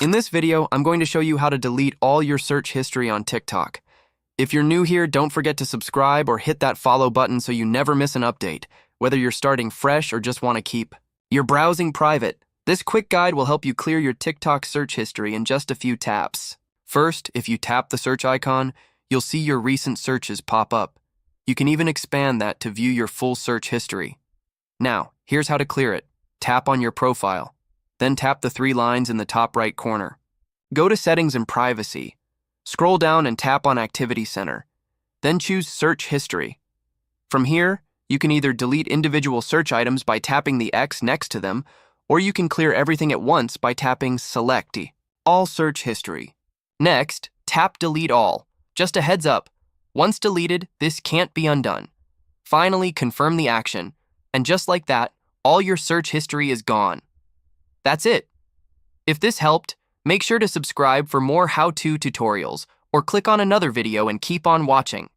In this video, I'm going to show you how to delete all your search history on TikTok. If you're new here, don't forget to subscribe or hit that follow button so you never miss an update, whether you're starting fresh or just want to keep your browsing private. This quick guide will help you clear your TikTok search history in just a few taps. First, if you tap the search icon, you'll see your recent searches pop up. You can even expand that to view your full search history. Now, here's how to clear it. Tap on your profile. Then tap the three lines in the top right corner. Go to Settings and Privacy. Scroll down and tap on Activity Center. Then choose Search History. From here, you can either delete individual search items by tapping the X next to them, or you can clear everything at once by tapping Select All Search History. Next, tap Delete All. Just a heads up, once deleted, this can't be undone. Finally, confirm the action, and just like that, all your search history is gone. That's it. If this helped, make sure to subscribe for more how-to tutorials or click on another video and keep on watching.